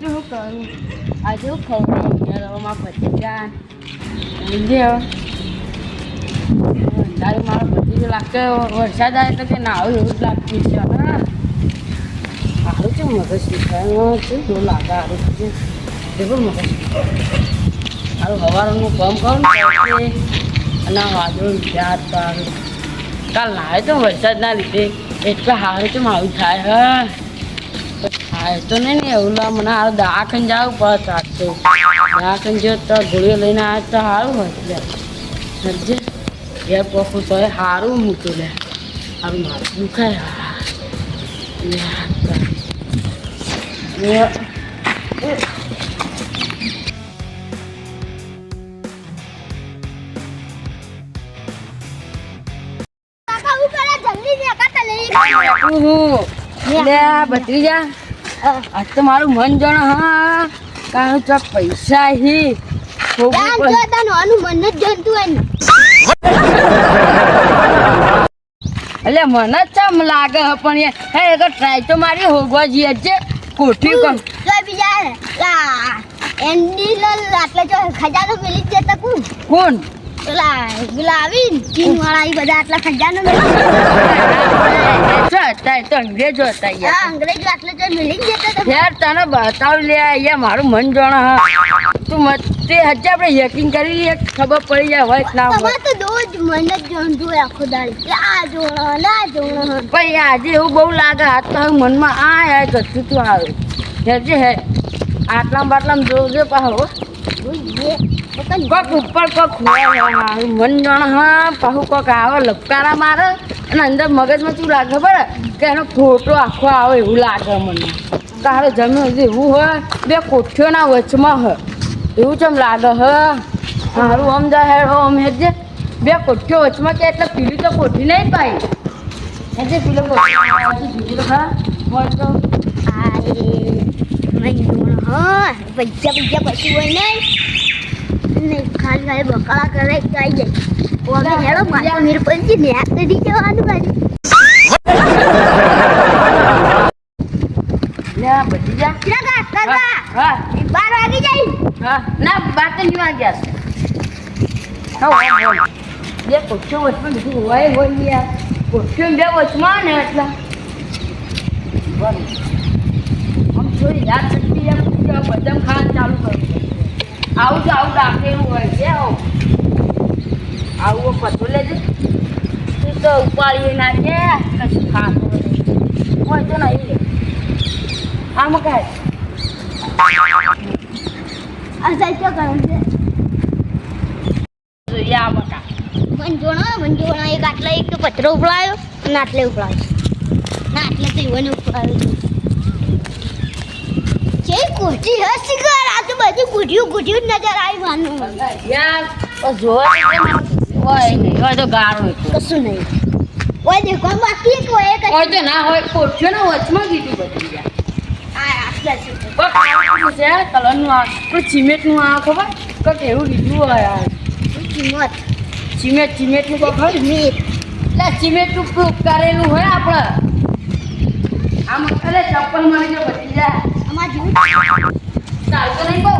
બીજું શું કરું આજે હું ખવડાવું મારા ભતીજા તારે મારો ભતીજો લાગતો વરસાદ આવે એટલે કે નાવું એવું જ લાગતું છે સારું છે મગજ શીખાય શું જો લાગે સારું છે એવું મગજ સારું સવારનું કામ કરું ને અને વાદળો યાદ સારું કાલ નાવે તો વરસાદના લીધે એટલા સારું છે આવું થાય હા થાય તો નહીં ને એવું મને સારું દવાખાને જવું પડે ચાલતો દવાખાને જો તો ગોળીઓ લઈને આવે તો સારું હોય સમજે ઘેર પકું તો સારું મૂકું લે સારું મારું દુખાય ભત્રીજા આજ તો મારું મન જાણ હા કારણ ચોક પૈસા હી મન જ જતું એટલે મને જ ચમ લાગે પણ હે એક ટ્રાય તો મારી હોગવા જઈએ છે કોઠી કોણ બીજા આટલે જો ખજાનો મિલી જતા કોણ પેલા ગુલાબી ચીન વાળા બધા આટલા ખજાનો તો અંગ્રેજો હતા યાર અંગ્રેજો આટલે જો મિલી જતા યાર તને બતાવ લે અહીંયા મારું મન જાણે હા તું તે હજી આપણે યકીન કરી લઈએ ખબર પડી જાય હોય ના હોય તો દોજ મન જ જોંધું આખો દાડી આ જોણો ના જોણો ભાઈ આજે એવું બહુ લાગે હાથ તો મનમાં આ યાર કશું તું આવે હેજે હે આટલામ બાટલામ જોજે પાહો કોક ઉપર કોક મારું મન જાણે હા પાહુ કોક આવે લપકારા મારે અને અંદર મગજમાં શું લાગે ખબર કે એનો ફોટો આખો આવે એવું લાગે મને તારે જમીન એવું હોય બે કોઠીઓના વચમાં હોય એવું ચમ લાગે હ મારું આમ જાય આમ હેજે બે કોઠીઓ વચમાં કે એટલે પીલી તો કોઠી નહીં પાઈ હેજે પીલો કોઠી હા હોય તો હા પૈસા પછી હોય નહીં ખાલી બકાળા કરે આવી જાય હેડો મારા મીર પંચી ને હાથ કરી જવાનું બાજુ બધી જા 12 વાગી જાય હા ના 12 નહીં વાગ્યા બે કોઠીઓ વચમાં બીજું હોય યાર કોઠીઓ બે વચમાં ને એટલા આમ થોડી યાદ શક્તિ બદામ ખાવાનું ચાલુ કરું આવું તો આવું રાખેલું હોય છે આવું પતો લેજે તું તો ઉપાડીએ નાખે કશું ખાતું હોય તો નહીં લે આમાં કાંઈ આ સાઈડ તો ગરમ છે જોઈએ આ બટા મંજોણા એક આટલા એક તો પથરો ઉપડાયો અને આટલે ઉપડાયો ના આટલે તો ઈવન ઉપડાયો છે કોઠી હસી કર આ તો બધું ગુઢિયું નજર આવી માનું યાર જોવા હોય નહીં હોય તો ગાળો કશું નહીં ઓય દેખો બાકી એક હોય તો ના હોય કોઠીઓના વચમાં કીધું બધી યાર આટલા છે કલરનું આ પણ સિમેન્ટનું આ ખબર કંઈક એવું લીધું હોય યાર સિમેન્ટનું કોઈ ખબર એટલે સિમેન્ટનું પ્રૂફ કરેલું હોય આપણે આમ અરે ચપ્પલ મળી જાય બધી જાય આમાં જેવું ચાલતો નહીં બહુ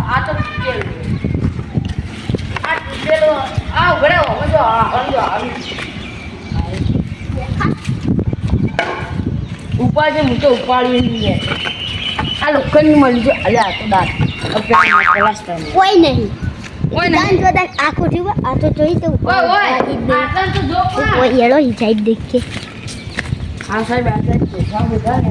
આ તો તૂટેલું આ ઉભરે ઉપર છે હું તો ઉપાડ્યું નહીં આ લોખંડની મળી છે અરે આ તો દાંત કોઈ નહીં આ કોઠી આ તો જોઈ તો એડો ઈ સાઈડ દેખે આ સાહેબ આ સાહેબ ચોખા બધા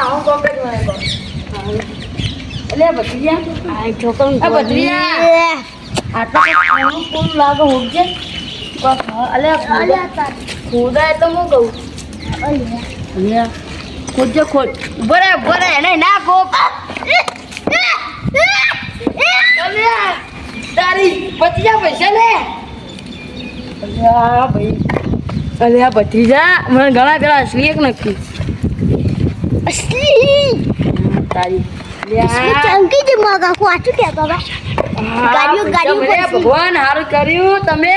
હું કોમ્પ્લેટ મને એટલે ભત્રીજા છોકરું ભત્રીજા આટલા કોણ લાગે હોગજે ખોદાય તો હું કહું ખોદજો ખોદ બરે એને ના કોક તારી ભત્રીજા પૈસા લે ભાઈ અરે આ ભત્રીજા મને ઘણા પેલા અસલી એક નક્કી અસલી તારી ચંકી જ મગા કોચું કે બાબા ગાડીઓ પૈસા મળ્યા, ભગવાન હારું કર્યું તમે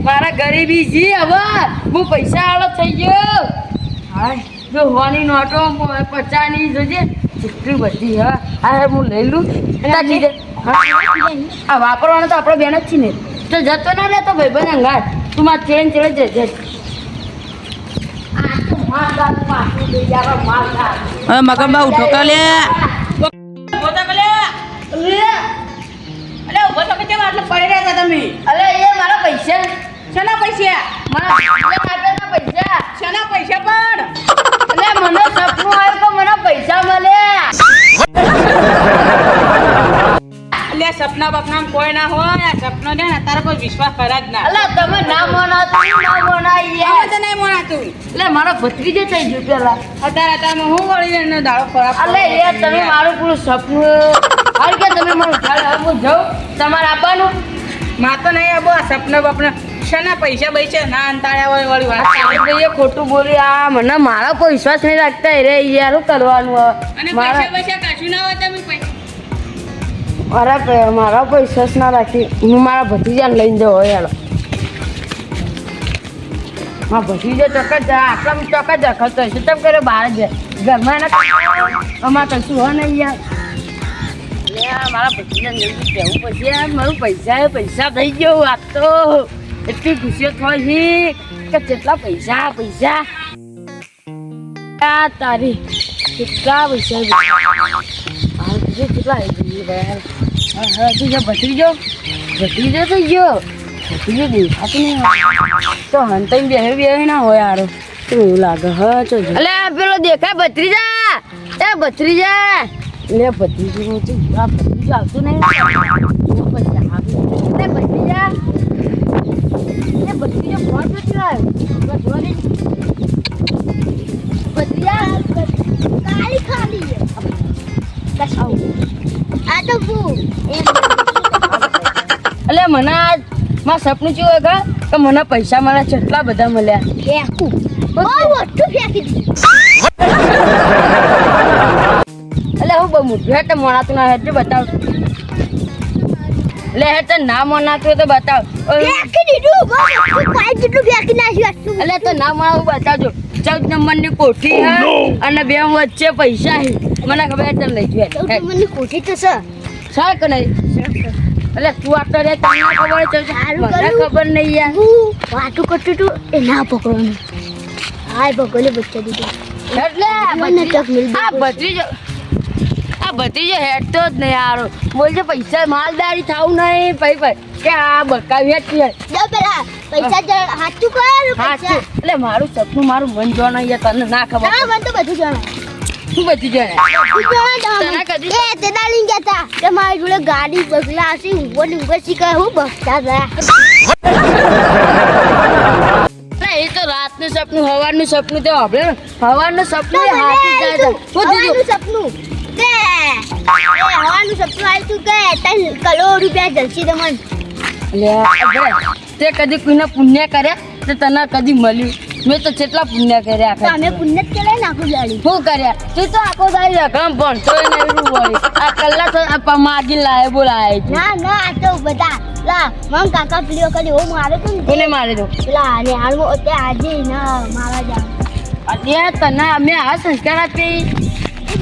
મારા ગરીબી જી હવે હું પૈસા વાળો થઈ ગયો. હાય જો હોવાની નોટો 50 ની જોજે કેટલી બધી હા હું લઈ લઉં. આ વાપરવાનો તો આપણો બેન જ છે ને તો જતો ના રહેતો ભાઈ બને અંગાર તું મારે ચેન ચડે જજે. મગનબા ઉઠો કે લે અરે એ મારા પૈસા શેના પૈસા મારા પૈસા શેના પૈસા પણ અરે મને સપનું આવ્યું કે મને પૈસા મળ્યા. એટલે સપના બપના કોઈ ના હોય આ સપનો ને તારા પર વિશ્વાસ કરા જ ના અલા તમે ના મોનાતું ના મોનાઈ અમે તો નહીં મોનાતું એટલે મારો ભત્રીજો થઈ ગયો પેલા. અત્યારે હું વળી એને દાડો ખરાબ અલે યાર તમે મારું પૂરું સપનું હાલ કે તમે મારું ખ્યાલ હવે હું જાઉં તમારે આપવાનું માં તો નહીં આબો આ સપના બપના શેના પૈસા બૈસા ના અંતાળ્યા હોય વળી વાત ભાઈ ખોટું બોલી આ મને મારા કોઈ વિશ્વાસ નહીં રાખતા રે યાર શું કરવાનું હવે? અને મારા પૈસા બૈસા કાશું ના હોય તમે પૈસા મારા કોઈ વિશ્વાસ ના રાખી હું મારા ભત્રીજાને લઈને જવો યાર. મારા ભત્રીજો ચોક્કસ આટલા ચોક્કસ રખડતો હશે તેમ કરે બહાર જ ઘરમાં એના અમારે કશું હોય નહીં યાર. એટલે આ મારા ભત્રીજાને જલ્દી કહેવું પછી યાર મારું પૈસા થઈ ગયો. આ તો એટલી ખુશીઓ થાય છે કે કેટલા પૈસા આ તારી કેટલા પૈસા કેટલા ભત્રીજો થઈ ગયો ભત્રીજો દેખાતું નહીં તો હંતાઈ બે ના હોય યાર તો એવું લાગે હા ચો એટલે પેલો દેખાય ભત્રીજા એ ભત્રીજા લે ભત્રીજો આ ભત્રીજો આવતું નહીં ભત્રીજા એ ભત્રીજો ફોન નથી આવ્યો ભત્રીજા કાળી ખાલી આ તો હું એટલે મને આ મારું સપનું શું હોય કે મને પૈસા મળ્યા કેટલા બધા મળ્યા. ફેંકું બહુ ઓછું ફેંકી દીધું. એટલે હું બહુ મોટું હેઠ મોનાતું ના હેઠ બતાવ એટલે હેઠ ના મોનાતું હોય તો બતાવ. ફેંકી દીધું બહુ ઓછું કાંઈ જેટલું ફેંકી નાખ્યું એટલે તો ના મોનાવું બતાવજો 14 નંબરની કોઠી હે અને બે વચ્ચે પૈસા હે મને ખબર તને લઈ જોઈએ મને કોઠી તો છે સાર કે નહીં એટલે તું આટલો રે તમને ખબર છે સારું મને કર્યું. ખબર નહીં યાર હું વાટું કરતું હતું એ ના પકડવાનું હાય ભગોલે બચ્ચા દીધું એટલે મને તક મિલ આ ભત્રીજો હેઠતો જ નહીં યાર બોલছে પૈસા માલદારી થાવું નહીં ભાઈ કે આ બકાવી હેઠી જો પેલા પૈસા હાચું કર હા પૈસા એટલે મારું સપનું મારું મન જોવાનું યાર તને ના ખબર ના મને તો બધું જણાય શું બધી જાય તને કદી એ તે દાલીન ગયા કે મારી જોડે ગાડી બગલા હશે ઊંઘો ઊંઘો શીખે હું બસતા ગયા એ તો રાતનું સપનું હવારનું સપનું તો આપણે હવારનું સપનું એ હાથી જાય તો હવાનું સપનું કે હવાનું સપનું આવ્યું તું કે 3 કરોડ રૂપિયા જલસી તમને તે કદી કોઈને પુણ્ય કર્યા તો તને કદી મળ્યું મેં તો કેટલા પુણ્ય કર્યા તો અમે પુણ્ય જ કરે નાખું ગાડી શું કર્યા તું તો આખો દાડી રકમ પણ તો નહીં વળી આ કલાક માગી લાવે બોલાય ના ના આ તો બધા લા મમ કાકા પેલી વખત એવો મારે તો ને કોને મારી દો પેલા ને હાલમાં અત્યારે આજે ના મારા જા અરે તને અમે આ સંસ્કાર આપી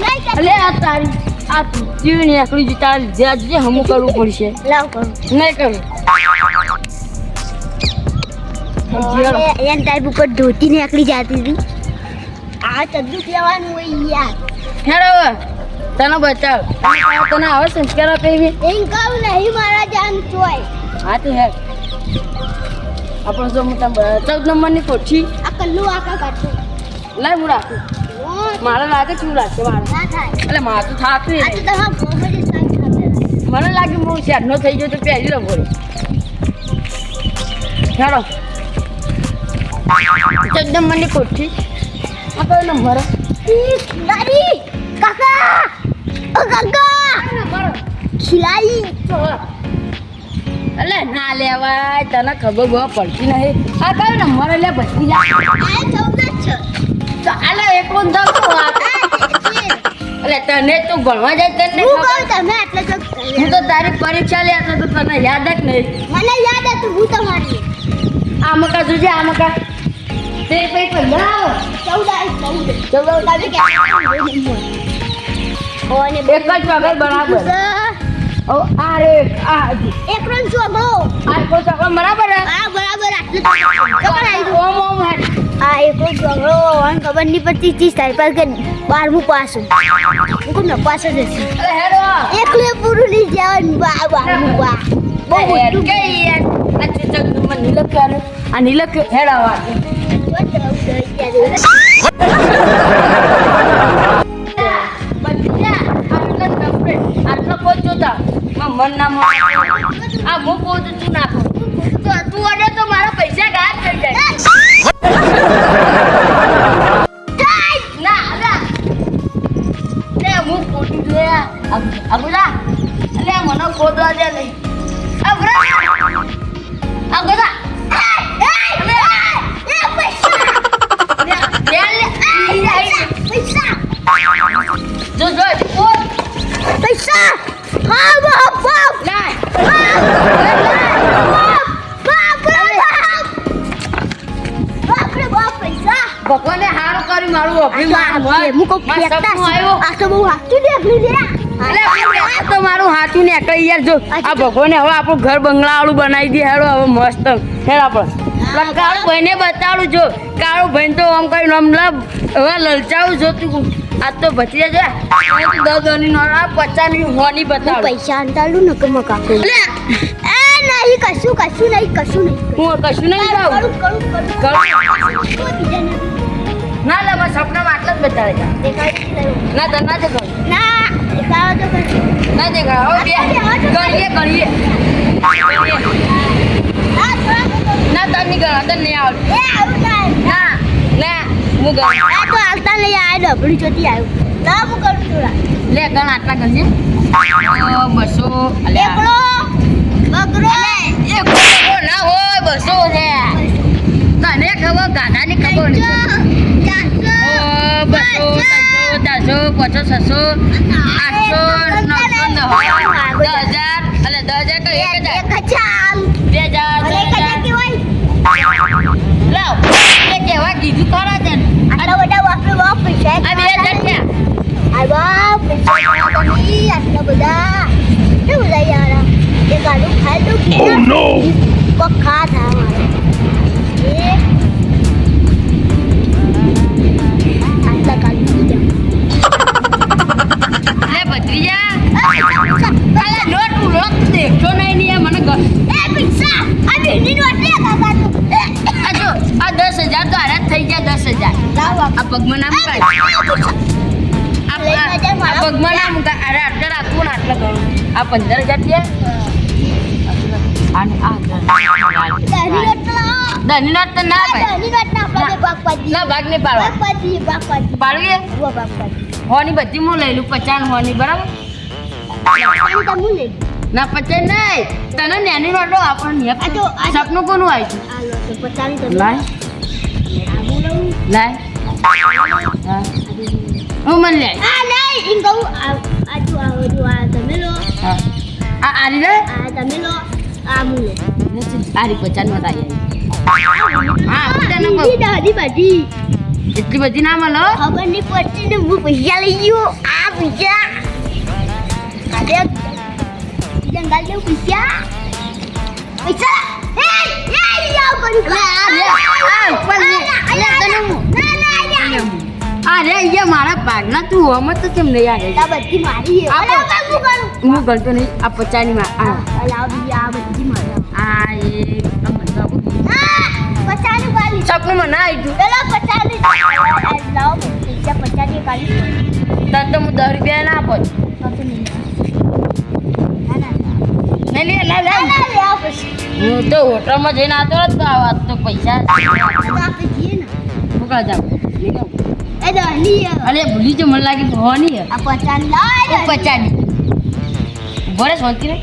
નહીં અલે આ તારી આ તું નીકળી જઈ તારી જે હમું કરવું પડશે લાવ કરું નહીં કરું એન ટાઈપ ઉપર ધોતી નીકળી જતી હતી આ ચદ્દુ પીવાનું હોય યાર હેરો તને બચાવ તને આવે સંસ્કાર આપે એવી એમ કહું નહીં મારા જાન ચોય હા તો હે આપણો જો મોટા 14 નંબરની કોઠી આ કલ્લું આકા કાઢતો લાય હું રાખું મારે લાગે શું રાખશે મારે ના થાય એટલે મારું થાતું આ તો તમારા ફોમડી સાઈડ ખાતે મને લાગે હું શેરનો થઈ ગયો તો પહેલી રંગો હેરો 14 નંબરની કોઠી આ કયો નંબર દાદી કાકા ઓ કાકા ખિલાઈ અલે ના લેવાય તને ખબર બહુ પડતી નહીં આ કયો નંબર એટલે બધી જાય આ 14 છે તો આલે એક ઊંધો વાત એટલે તને તું ભણવા જાય તને હું ખબર. કહું તમે એટલે તો હું તો તારી પરીક્ષા લેતો તો તને યાદ જ નહીં. મને યાદ હતું હું તમારી આ મકા જોજે આ મકા તે પૈ પંદર 14 તમે કે ઓને એક જ વગર બરાબર ઓ આ રે આ હજી. એકરો છોગો આ કોઈ ચોકડો બરાબર હે? આ બરાબર આટલું ખબર આવી ઓમ ઓમ હેડ. આ એકરો છોગો અને ખબર નહીં પડતી 30 તારીખ પર કે 12મું પાસ હું કોણ પાસ જ છે અરે હેડો એકલે પૂરું નહીં જવાનું 12મું પાસ બહુ હેડ મોટું કે યાર આ ચિચક મને નીલક કરે આ નીલક હેડાવા આટલો કોઈ જોતા મન ના મન આ હું કહું તો તું નાખો તો તું અડે તો મારા પૈસા ગાયબ થઈ જાય ના ના લે હું ખોટું લે અગુલા લે મને ખોદવા દે નહીં અગરા અગરા જો જો કોણ પૈસા હા બાપ બાપ લાય ભગવાને હારું કર્યું મારું અભિમાન મુકો આવ્યો આ તો બહુ હાથું દેખલી દે આ તો મારું હાચું ને કઈ યાર જો આ ભગવાને હવે આપણું ઘર બંગલા વાળું બનાવી દે હેડો હવે મસ્ત હેડ આપણે કાળું ભાઈને બતાડું જો કાળું ભાઈ તો આમ કઈ નમલા હવે લલચાવું જો તું આ તો ભતીજા છે 10 ની નોટ 50 ની હોની બતાડું પૈસા અંતાલું ન કમ કાકો એ નહીં કશું નહીં હું કશું નહીં ખાઉં ના લે બસ સપનામાં આટલા જ બતાડે ના તને ના દેખાવ ના દેખાવ હવે ગણીએ ના તને નહીં ગણા તને નહીં આવડે ના ના હું ગણ લે ગણ આટલા ગણીએ 200 ના હોય 200 છે તને ખબર ગાધાની ખબર નહીં 200 300 400 500 600 800 900 10,000 એટલે 10,000 તો 1,000 2000 લાવ એ કેવા કીધું ખરા છે આ 2,000 અરે ભત્રીજા અલે નોટ દેખતો નહીં મને આ જો આ 10,000 તો આરા થઈ ગયા 10,000 આ પગમાં નામ કાઢ આ પગમાં નામ અરે આટલા રાખવું ને આટલા ગણું આ 15,000 થયા અને આ દની નોટ તો ના ભાઈ ના ભાગ નહીં પાડવા પાડવી હોની બધી હું લઈ લઉં 50 હોની બરાબર ના 50 નહીં તને નાની નોટો આપણને સપનું કોનું આવ્યું લાય લાય હા હું મને લે આ આરી રે આરી 50 નોટ આવી હા એટલી બધી ના મળે ખબર નહીં પડતી ને હું પૈસા લઈ ગયો આ પૈસા જંગલ લેવું પૈસા અરે અહીંયા મારા ભાગના તું હમ તો કેમ નહીં આવે બધી મારી હું ગણતો નહીં આ 50 ની માં આ બધી મારી આ એ સપનું ના આવી પેલા 50 લાવો પૈસા 50 ની કાઢી તને તો હું 10 રૂપિયા ના આપો નહીં લે લે હું તો હોટલમાં જઈને આવતો તો આ વાત તો પૈસા મોકલા જાવ અરે ભૂલી જો મને લાગે હોની આ 50 લાય 50 ની ભરે શાંતિ રે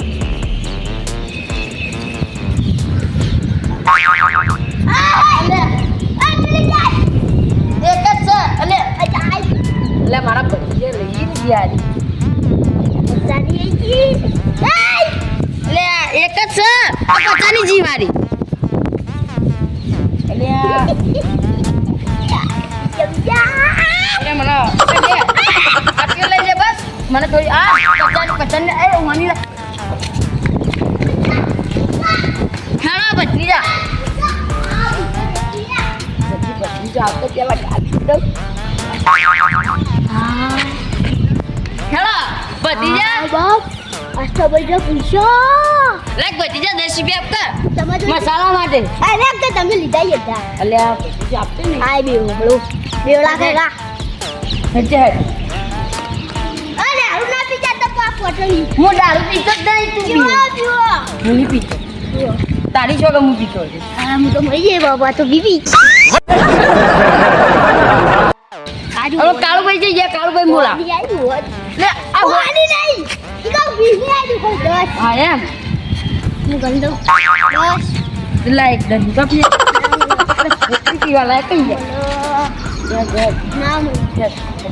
એક જ છે એટલે મારા ભત્રીજે લઈ ગયા મને આટલી લઈ લે બસ મને થોડી પચાસ એ વાની ખાણા ભત્રીજા આવતો પેલા ગાડી દઉં હેલો ભત્રીજા બાપ આસ્તો બજો પૂછો લાગ ભત્રીજા 10 રૂપિયા આપતા તમારે મસાલા માટે અરે કે તમે લીધા જ હતા અલ્યા ભત્રીજા આપતે ને આય બેવડો બેવડા ખાગા હજે અરે આવું ના પીતા તો પાપ પટલી હું દારૂ પીતો જ નહીં તું પીવો પીવે. પીવો હું નહીં પીતો તારી છો કે હું પીતો છું આ હું તો મરી જાય બાબા તો બીબી હવે કાળુભાઈ જઈએ કાળુભાઈ મોલા લે આ આની નહીં ઈકા બીબી આની કોઈ દસ હા એમ હું ગંદો દસ લા એક દન કપી પીવા લાયક કઈ જાય નામ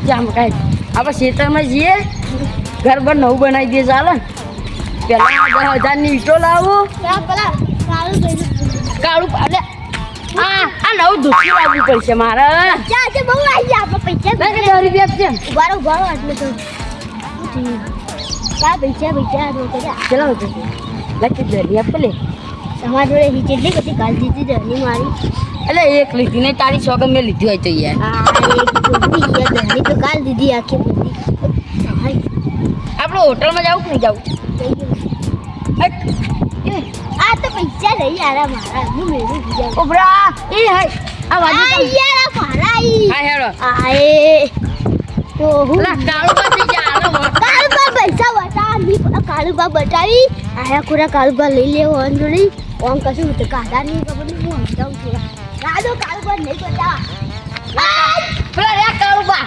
જામ કાઈ આપણે ખેતરમાં જઈએ ઘર પર નવું બનાવી દઈએ ચાલે પેલા 10,000 ની ઈટો લાવું પેલા કાળું ગયું કાળું એટલે આ નવું ધોતી લાવવું પડશે મારે ચા છે બહુ આવી ગયા આપણે પૈસા ના કે 10 રૂપિયા છે ઉભારો ઉભારો એટલે તો કા પૈસા તો કર્યા ચલો લખી દે આપલે તમારા જોડે ही કેટલી બધી ગાલ દીધી ધરની મારી એટલે એક લીધી નહીં તારી સોગન મેં લીધી હોય તો યાર આ એક જોડી એ ધરની તો ગાલ દીધી આખી બધી આપણે હોટલમાં જવું કે નહીં જવું આ તો પૈસા નહીં યાર મારા હું મેળવી દીધા ઉભરા એ હાય આ આ બાજુ યાર મારા ઈ હા હેડો આ એ તો હું લા કાળું પાછી ચાલો કાળુબા પૈસા બતાવી કાળુબા બતાવી આયા ખોરા કાળુબા લઈ લેવો અંજોડી ઓમ કશું તો કાઢા નહીં ખબર નહીં હું સમજાવું છું રાદો કાળુબા નહીં બતા પેલા રે કાળુબા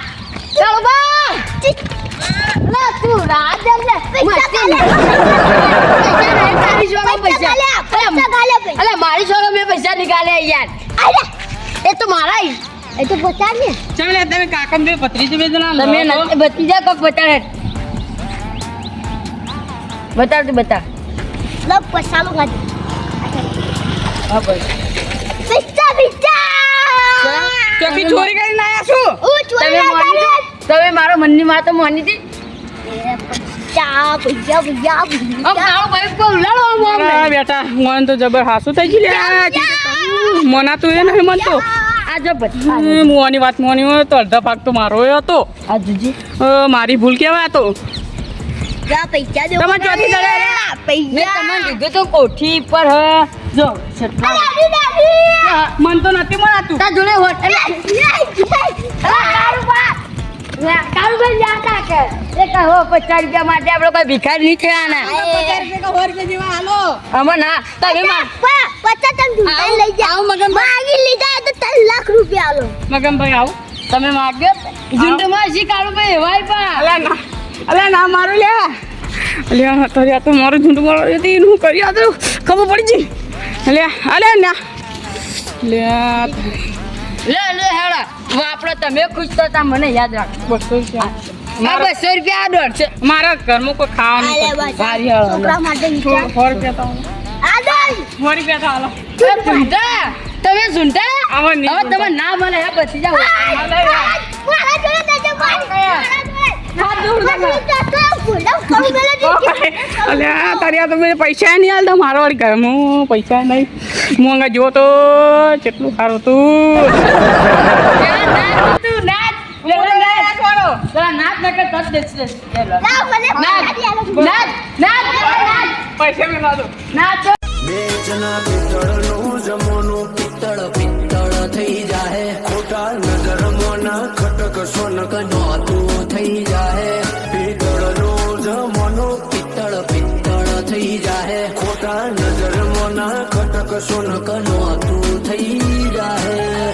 લા તું રાત જમ લે મસ્તી તારી સોગન પૈસા અલે મારી સોગન મેં પૈસા નીકાળ્યા યાર અરે એ તો મારા ઈ. એ તો બતા ને ચાલે તમે કાકા બે ભત્રીજી બે જણા તમે નથી બતીજા કોક બતાડે બતાડ તું બતાડ લો પૈસાલો ગાડી હા બસ પૈસા પૈસા ચોકી ચોરી કરીને આયા છું હું ચોરી તમે મારો મનની વાત મોની હતી પૈસા પૈસા પૈસા કાળો ભાઈ કો ઉલાડો અરે બેટા મન તો જબર હાસુ થઈ ગઈ લે મોના તું એ નહીં મનતો આ જો બતા મોની વાત મોની હોય તો અડધા ભાગ તો મારો હતો આ જુજી મારી ભૂલ કેવાય તો જા પૈસા દે તમે ચોથી દડે મેં પૈસા તમને લીધો તો કોઠી પર જો છઠ્ઠા દાદી દાદી મન તો નથી મનાતું તા જોડે હોટલ કાળુભાઈ જાતા કે એ કહો 50 રૂપિયા માટે આપણે કોઈ ભિખારી નહીં થયાના આમાં ના તમે પચાસ તમ ઢૂંઢાઈ લઈ જાઓ માગી લીધા તો 3 લાખ રૂપિયા આલો મગનભાઈ આવું તમે માગ્યો ઝુંડમાં શી કાળુભાઈ એવાય પણ અલ્યા ના મારું લે અલ્યા તો યા તો મારું ઝૂંડ મારો હતી હું કરી આ તો ખબર પડી ગઈ અલ્યા ના લે લે હેડા વાપરો તમે ખુશ તો તા મને યાદ રાખો 200 રૂપિયા આ 200 રૂપિયા દોઢ છે મારા ઘરમાં કોઈ ખાવા આલે નહીં બસ ભારી હાલો. છોકરા માટે વિચાર 100 રૂપિયા તો આ દઈ 100 રૂપિયા તો હાલો ઝુંટા તમે ઝુંટા આવા નહીં હવે તમે ના મળે હે પછી જાઓ મારા જોડે દેજે મારી હાથ જોડ અલ્યા તારી આ તો મેં પૈસા નહીં હાલતા મારો વાળી ઘરમાં પૈસા નહીં હું અંગા જો તો કેટલું સારું તું તું નાચ પેલા નાચ ના કર તસ દેસ નાચ પૈસા મેં લાદો નાચ બેચના પિત્તળનું જમોનું પિત્તળ થઈ જાહે ખોટા નજર મોના ખટક સોનક નોતું થઈ જાહે પિત્તળનું જમોનું પિત્તળ થઈ જાહે ખોટા નજર મોના ખટક સોનક નોતું થઈ જાહે